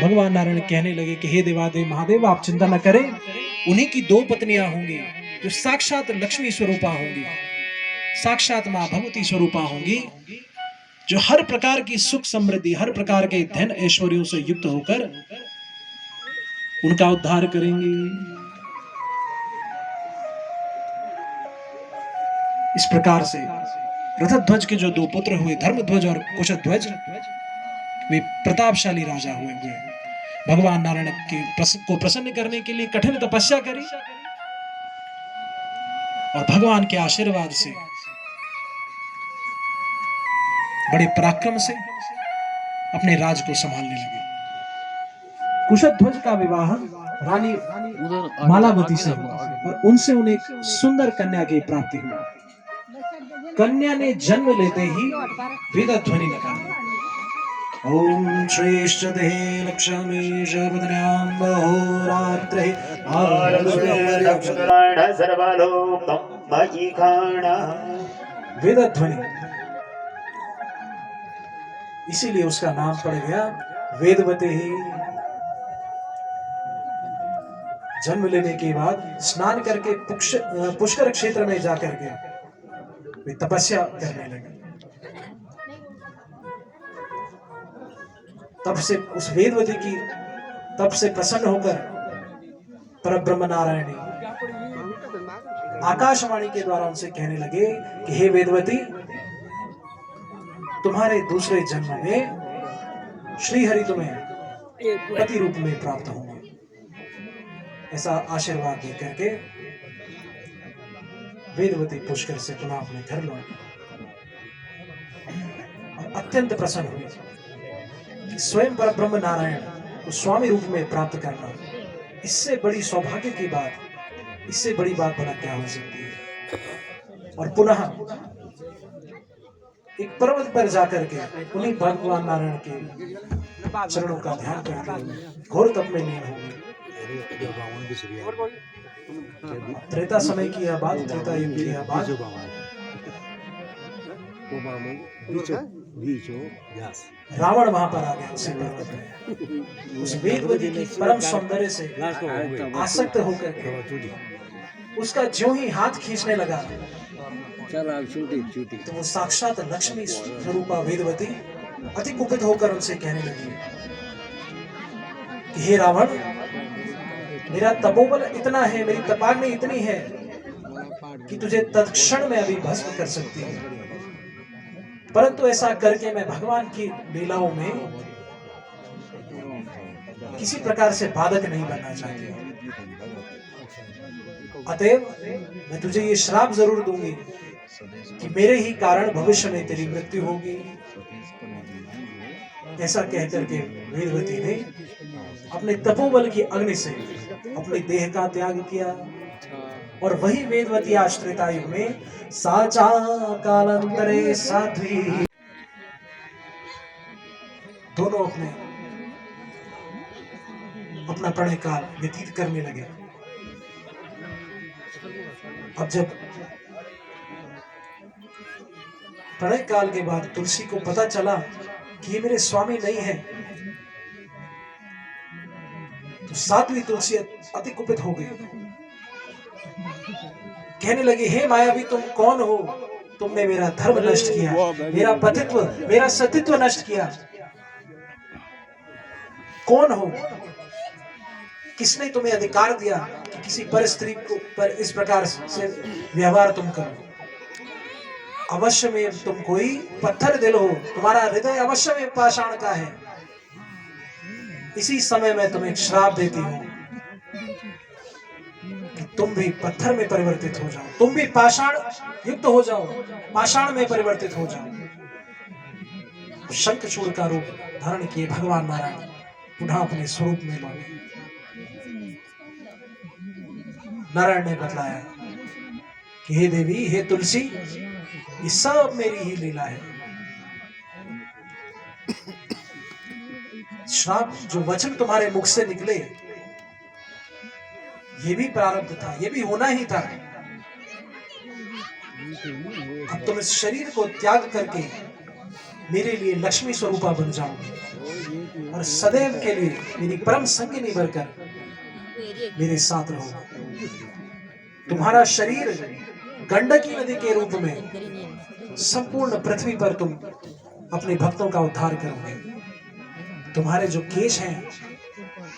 भगवान नारायण कहने लगे कि हे देवादेव महादेव, आप चिंता न करें, उन्हीं की दो पत्नियां होंगी जो साक्षात लक्ष्मी स्वरूपा होंगी, साक्षात मां भगवती स्वरूपा होंगी, जो हर प्रकार की सुख समृद्धि, हर प्रकार के धन ऐश्वर्यों से युक्त होकर उनका उद्धार करेंगी। इस प्रकार से रथध्वज के जो दो पुत्र हुए, धर्मध्वज और कुशध्वज, वे प्रतापशाली राजा हुए। भगवान नारायण को प्रसन्न करने के लिए कठिन तपस्या करी और भगवान के आशीर्वाद से बड़े पराक्रम से अपने राज को संभालने लगे। कुशध्वज का विवाह रानी मालावती से हुआ और उनसे उन्हें एक सुंदर कन्या की प्राप्ति हुई। कन्या ने जन्म लेते ही वेदध्वनि लगा, ओम श्रेष्ठते लक्ष्मी शरपद्यां बहोरात्रे सर्वलोकं मयि खाणा। वेदध्वनि, इसीलिए उसका नाम पड़ गया वेदवती। जन्म लेने के बाद स्नान करके पुष्कर क्षेत्र में जाकर के वे तपस्या करने लगे। तब से उस वेदवती की तब से प्रसन्न होकर परब्रह्म नारायण आकाशवाणी के द्वारा उनसे कहने लगे कि हे वेदवती, तुम्हारे दूसरे जन्म में श्री हरि तुम्हें पति रूप में प्राप्त होंगे। ऐसा आशीर्वाद दे करके वेदवती पुष्कर से पुनः अपने घर लौटी और अत्यंत प्रसन्न हुई कि स्वयं परब्रह्म नारायण को स्वामी रूप में प्राप्त करना, इससे बड़ी सौभाग्य की बात, इससे बड़ी बात भला क्या हो सकती है। और पुनः एक पर्वत पर जाकर के उन्हीं भगवान नारायण के चरणों का ध्यान करते हुए घोर तप में लीन हो गए। त्रेता समय की यह बात, त्रेता युग की यह बात। रावण वहां पर आ गया उसी पर्वत में, उस वेदवती की परम सौंदर्य से आसक्त होकर उसका ज्यों ही हाथ खींचने लगा तो वो साक्षात लक्ष्मी स्वरूपा वेदवती अति कुपित होकर उनसे कहने लगी कि हे रावण, मेरा तपोबल इतना है, मेरी तपाग्नि इतनी है कि तुझे तत्क्षण में अभी भस्म कर सकती है, परंतु ऐसा करके मैं भगवान की लीलाओं में किसी प्रकार से बाधक नहीं बनना चाहती। अतएव मैं तुझे ये श्राप जरूर दूंगी कि मेरे ही कारण भविष्य में तेरी मृत्यु होगी। ऐसा कहकर के वेदवती ने अपने तपोबल की अग्नि से अपने देह का त्याग किया और वही वेदवती आज त्रेता युग में साचा कालांतरे साध्वी दोनों अपना प्रणय काल व्यतीत करने लगे। अब जब प्रणय काल के बाद तुलसी को पता चला कि ये मेरे स्वामी नहीं है, तो साध्वी तुलसी अति कुपित हो गई। कहने लगी, हे मायावी, तुम कौन हो? तुमने मेरा धर्म नष्ट किया, मेरा पतित्व, मेरा सतीत्व नष्ट किया। कौन हो? किसने तुम्हें अधिकार दिया कि किसी पर स्त्री को पर इस प्रकार से व्यवहार तुम करो? अवश्य में तुम कोई पत्थर दिल हो, तुम्हारा हृदय अवश्य में पाषाण का है। इसी समय मैं तुम्हें श्राप देती हूं कि तुम भी पत्थर में परिवर्तित हो जाओ, तुम भी पाषाण युक्त हो जाओ, पाषाण में परिवर्तित हो जाओ। शंखचूड़ का रूप धारण किए भगवान नारायण पुनः अपने स्वरूप में लौटे। नारायण ने बतलाया कि हे देवी, हे तुलसी, ये सब मेरी ही लीला है। श्राप जो वचन तुम्हारे मुख से निकले, ये भी प्रारब्ध था, ये भी होना ही था। अब तुम इस शरीर को त्याग करके मेरे लिए लक्ष्मी स्वरूपा बन जाओगे और सदैव के लिए मेरी परम संगिनी बनकर मेरे साथ रहोगे। तुम्हारा शरीर गंडकी नदी के रूप में संपूर्ण पृथ्वी पर तुम अपने भक्तों का उद्धार करोगे। तुम्हारे जो केश हैं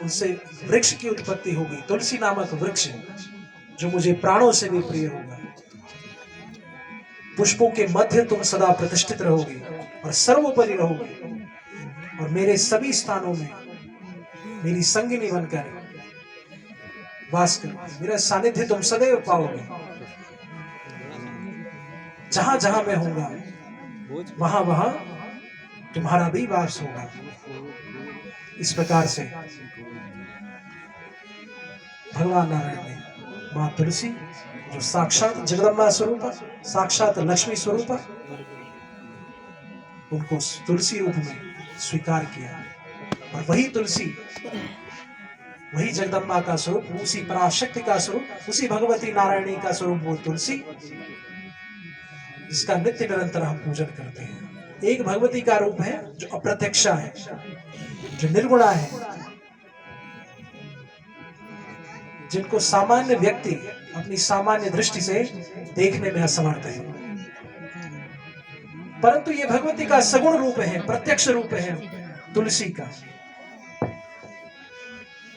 उनसे वृक्ष की उत्पत्ति होगी, तुलसी नामक वृक्ष जो मुझे प्राणों से भी प्रिय होगा। पुष्पों के मध्य तुम सदा प्रतिष्ठित रहोगे और सर्वोपरि रहोगे और मेरे सभी स्थानों में मेरी संगिनी बनकर वास करोगे। मेरा सानिध्य तुम सदैव पाओगे। जहां जहां मैं होऊंगा वहां वहां तुम्हारा भी वास होगा। इस प्रकार से भगवान नारायण ने मां तुलसी जो साक्षात जगदम्बा स्वरूपा, साक्षात लक्ष्मी स्वरूपा, उनको तुलसी रूप में स्वीकार किया और वही तुलसी, वही जगदम्बा का स्वरूप, उसी पराशक्ति का स्वरूप, उसी भगवती नारायणी का स्वरूप वो तुलसी जिसका नित्य निरंतर हम पूजन करते हैं। एक भगवती का रूप है जो अप्रत्यक्षा है, जो निर्गुणा है, जिनको सामान्य व्यक्ति अपनी सामान्य दृष्टि से देखने में असमर्थ है, परंतु ये भगवती का सगुण रूप है, प्रत्यक्ष रूप है तुलसी का।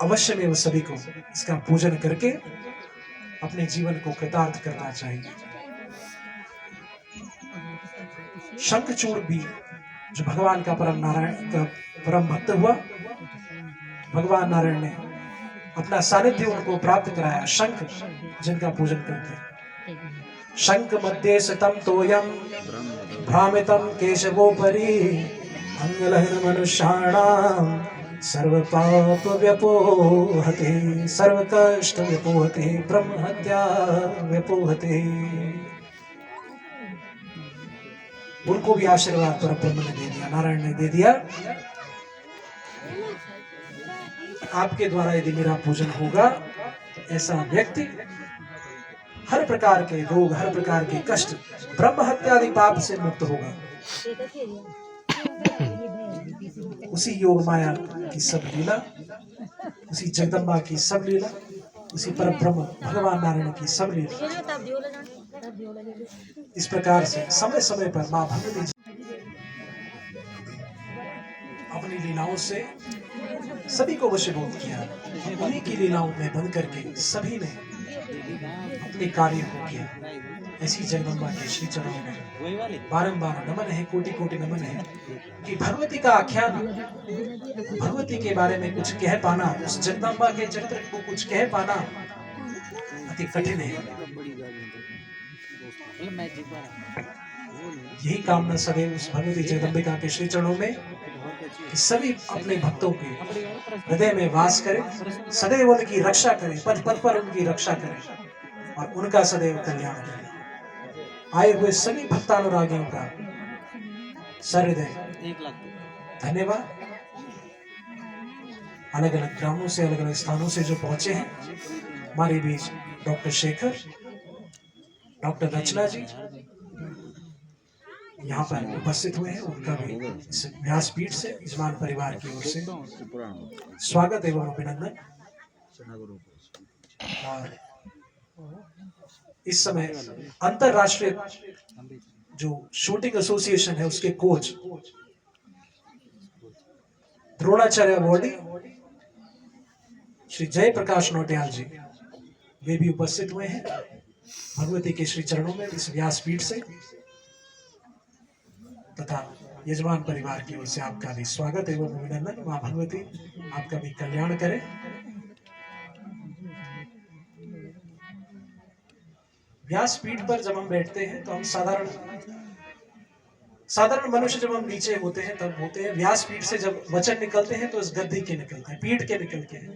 अवश्य में वो सभी को इसका पूजन करके अपने जीवन को कृतार्थ करना चाहिए। शंखचूड़ भी जो भगवान का परम नारायण का परम भक्त हुआ, भगवान नारायण ने अपना सानिध्य उनको प्राप्त कराया। शंख जिनका पूजन करते हैं, शंख मध्ये सतम तोयम भ्रामितम केशवोपरि अंगलहन मनुष्याणाम सर्व पाप व्यपोहते सर्व कष्ट व्यपोहते ब्रह्म हत्या व्यपोहते। उनको भी आशीर्वाद पर ब्रह्म ने दे दिया, नारायण ने दे दिया। आपके द्वारा यदि मेरा पूजन होगा तो ऐसा व्यक्ति हर प्रकार के रोग, हर प्रकार के कष्ट, ब्रह्म हत्या आदि पाप से मुक्त होगा। उसी योग माया की सब लीला, उसी जगदम्बा की सब लीला, उसी पर ब्रह्म भगवान नारायण की सब लीला। इस प्रकार से समय समय पर मां भगवती अपनी लीलाओं से सभी को वशीभूत किया। उन्हीं की लीलाओं में बंद करके सभी ने अपने कार्य को किया। ऐसी जगदम्बा के श्री चरणों में बारंबार नमन है, कोटि कोटि नमन है कि भगवती का आख्यान, भगवती के बारे में कुछ कह पाना, उस जगदम्बा के चरित्र को कुछ कह पाना अति कठिन है। यही कामना सदैव उस भगवती जगदम्बिका के श्री चरणों में कि सभी अपने भक्तों के हृदय में वास करें, सदैव उनकी रक्षा करें, पद पद पर उनकी रक्षा करें और उनका सदैव कल्याण करें। आए हुए सभी भक्तानुरागियों का सहृदय धन्यवाद। अलग अलग ग्रामों से, अलग अलग स्थानों से जो पहुंचे हैं, हमारे बीच डॉक्टर शेखर, डॉक्टर रचना जी यहाँ पर उपस्थित हुए हैं, उनका भी इस व्यासपीठ से यजमान परिवार की ओर से स्वागत एवं अभिनंदन। और इस समय अंतरराष्ट्रीय जो शूटिंग एसोसिएशन है उसके कोच द्रोणाचार्य अवॉर्डी श्री जय प्रकाश नौटियाल जी, वे भी उपस्थित हुए हैं भगवती के श्री चरणों में इस व्यासपीठ से, तथा यजमान परिवार की ओर से आपका भी स्वागत एवं अभिनंदन। मां भगवती आपका भी कल्याण करे। व्यासपीठ पर जब हम बैठते हैं तो हम साधारण मनुष्य जब हम नीचे होते हैं तब होते हैं, व्यासपीठ से जब वचन निकलते हैं तो इस गद्दी के निकलते हैं, पीठ के निकलते हैं।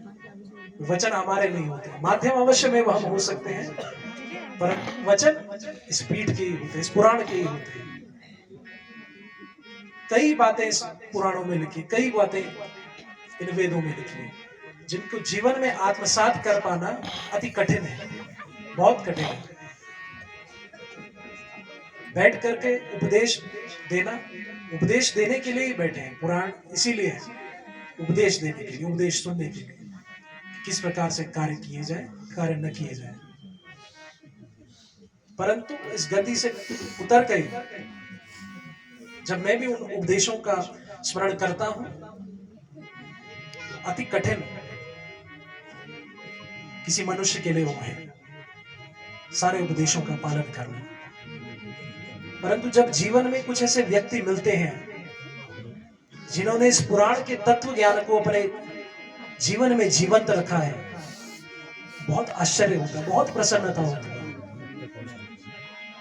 वचन हमारे नहीं होते, माध्यम अवश्य में हम हो सकते हैं, पर वचन इस पीठ के ही होते हैं, इस पुराण के ही होते हैं। कई बातें इस पुराणों में लिखी, कई बातें इन वेदों में लिखी, जिनको जीवन में आत्मसात कर पाना अति कठिन है, बहुत कठिन है। बैठ करके उपदेश देना उपदेश देने के लिए ही बैठे हैं। पुराण इसीलिए है, उपदेश देने के लिए, उपदेश सुनने के लिए, किस प्रकार से कार्य किए जाए, कार्य न किए जाए। परंतु इस गति से उतर गई, जब मैं भी उन उपदेशों का स्मरण करता हूं, अति कठिन किसी मनुष्य के लिए वो है सारे उपदेशों का पालन करना। परंतु जब जीवन में कुछ ऐसे व्यक्ति मिलते हैं जिन्होंने इस पुराण के तत्व ज्ञान को अपने जीवन में जीवंत रखा है, बहुत आश्चर्य होता है, बहुत प्रसन्नता होती है।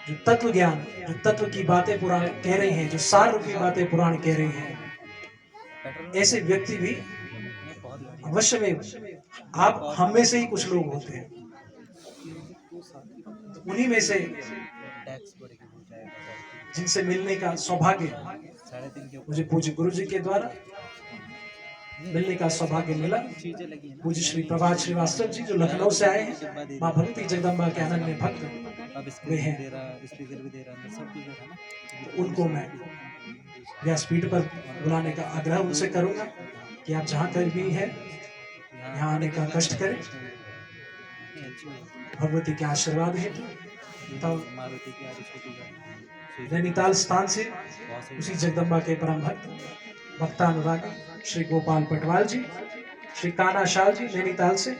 जो तत्व ज्ञान, जो तत्व की बातें पुराण कह रहे हैं, जो सार रूपी बातें पुराण कह रहे हैं, ऐसे व्यक्ति भी अवश्य में आप हम में से ही कुछ लोग होते हैं। उन्हीं में से जिनसे मिलने का सौभाग्य मुझे पूज्य गुरु जी के द्वारा मिलने का सौभाग्य मिला। पूज्य श्री प्रभात श्रीवास्तव जी जो लखनऊ से आए हैं, माँ भक्ति जगदम्बा के आनंद में भक्त वे हैं, तो उनको मैं व्यासपीठ पर बुलाने का आग्रह उनसे करूंगा कि आप जहाँ कहीं भी हैं यहाँ आने का कष्ट करें। भगवती के आशीर्वाद है। तो नैनीताल स्थान से उसी जगदम्बा के परम भक्त भक्तानुरागी श्री गोपाल पटवाल जी, श्री कान्हा शाह जी नैनीताल से